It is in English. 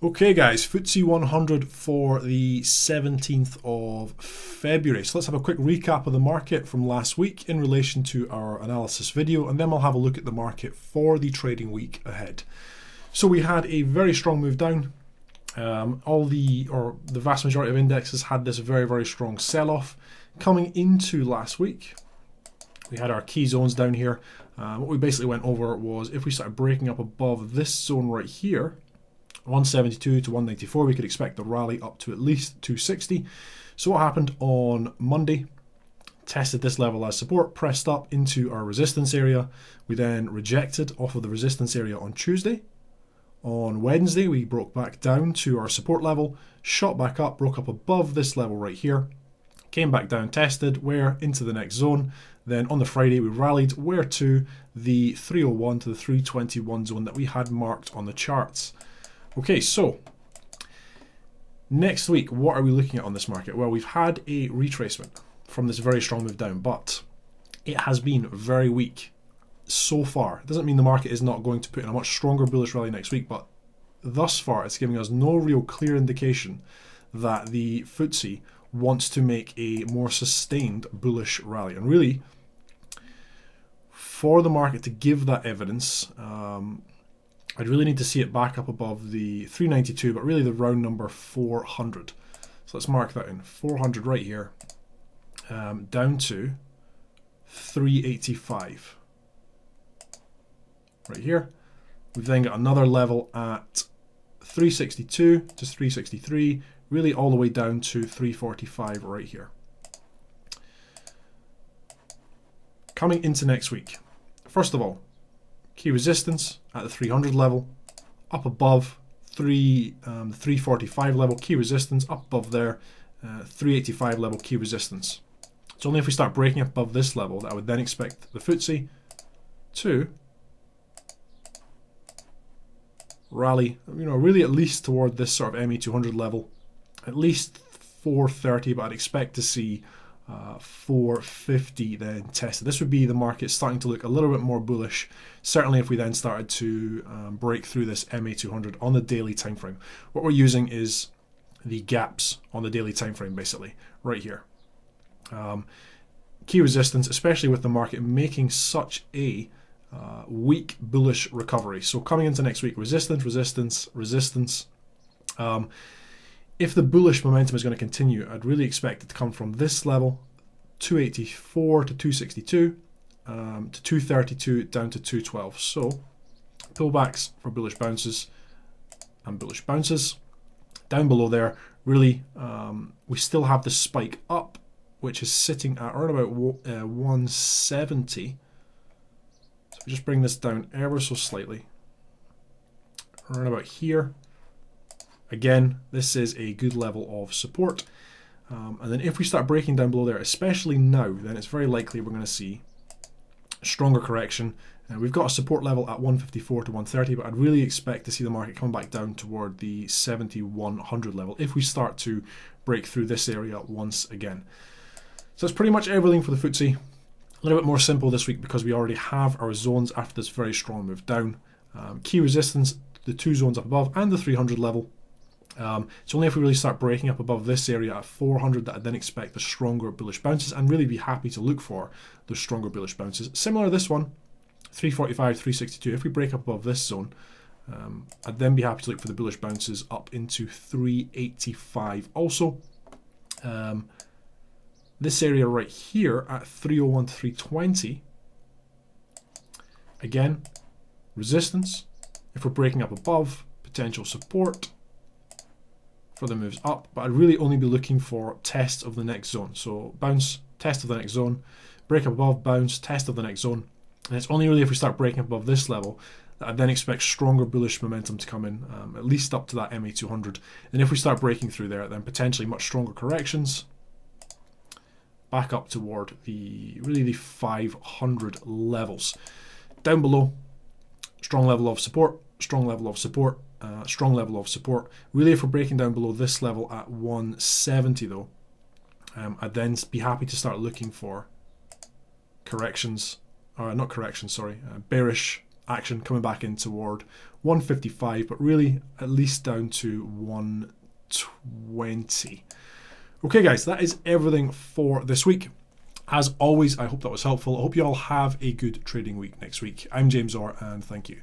Okay guys, FTSE 100 for the 17th of February. So let's have a quick recap of the market from last week in relation to our analysis video, and then we'll have a look at the market for the trading week ahead. So we had a very strong move down. The vast majority of indexes had this very strong sell-off. Coming into last week, we had our key zones down here. What we basically went over was if we started breaking up above this zone right here, 172 to 194, we could expect the rally up to at least 260. So what happened on Monday? Tested this level as support, pressed up into our resistance area. We then rejected off of the resistance area on Tuesday. On Wednesday, we broke back down to our support level, shot back up, broke up above this level right here, came back down, tested, where into the next zone. Then on the Friday, we rallied where to the 301 to the 321 zone that we had marked on the charts. Okay, so next week, what are we looking at on this market? Well, we've had a retracement from this very strong move down, but it has been very weak so far. It doesn't mean the market is not going to put in a much stronger bullish rally next week, but thus far it's giving us no real clear indication that the FTSE wants to make a more sustained bullish rally. And really, for the market to give that evidence, I'd really need to see it back up above the 392, but really the round number 400. So let's mark that in, 400 right here, down to 385. Right here. We've then got another level at 362 to 363, really all the way down to 345 right here. Coming into next week, first of all, key resistance at the 300 level, up above the 345 level, key resistance up above there, 385 level, key resistance. It's only if we start breaking up above this level that I would then expect the FTSE to rally, really at least toward this sort of ME200 level, at least 430, but I'd expect to see 450 then tested. This would be the market starting to look a little bit more bullish, certainly if we then started to break through this MA200 on the daily time frame. What we're using is the gaps on the daily time frame, basically right here. Key resistance, especially with the market making such a weak bullish recovery. So coming into next week, resistance, resistance, resistance. If the bullish momentum is going to continue, I'd really expect it to come from this level, 284 to 262, to 232 down to 212. So pullbacks for bullish bounces and bullish bounces. Down below there, really, we still have the spike up, which is sitting at around about 170. So we just bring this down ever so slightly, around about here. Again, this is a good level of support. And then if we start breaking down below there, especially now, then it's very likely we're going to see a stronger correction. We've got a support level at 154 to 130, but I'd really expect to see the market come back down toward the 7100 level if we start to break through this area once again. So that's pretty much everything for the FTSE. A little bit more simple this week because we already have our zones after this very strong move down. Key resistance, the two zones up above, and the 300 level. It's only if we really start breaking up above this area at 400 that I then expect the stronger bullish bounces, and really be happy to look for those stronger bullish bounces. Similar to this one, 345, 362. If we break up above this zone, I'd then be happy to look for the bullish bounces up into 385. Also, this area right here at 301 to 320, again, resistance. If we're breaking up above, potential support for the moves up, but I'd really only be looking for tests of the next zone. So bounce, test of the next zone, break up above, bounce, test of the next zone. And it's only really if we start breaking up above this level that I then expect stronger bullish momentum to come in, at least up to that MA200. And if we start breaking through there, then potentially much stronger corrections back up toward the 500 levels. Down below, strong level of support, strong level of support, strong level of support. Really, if we're breaking down below this level at 170 though, I'd then be happy to start looking for corrections, not corrections, sorry, bearish action coming back in toward 155, but really at least down to 120. Okay guys, that is everything for this week. As always, I hope that was helpful. I hope you all have a good trading week next week. I'm James Orr, and thank you.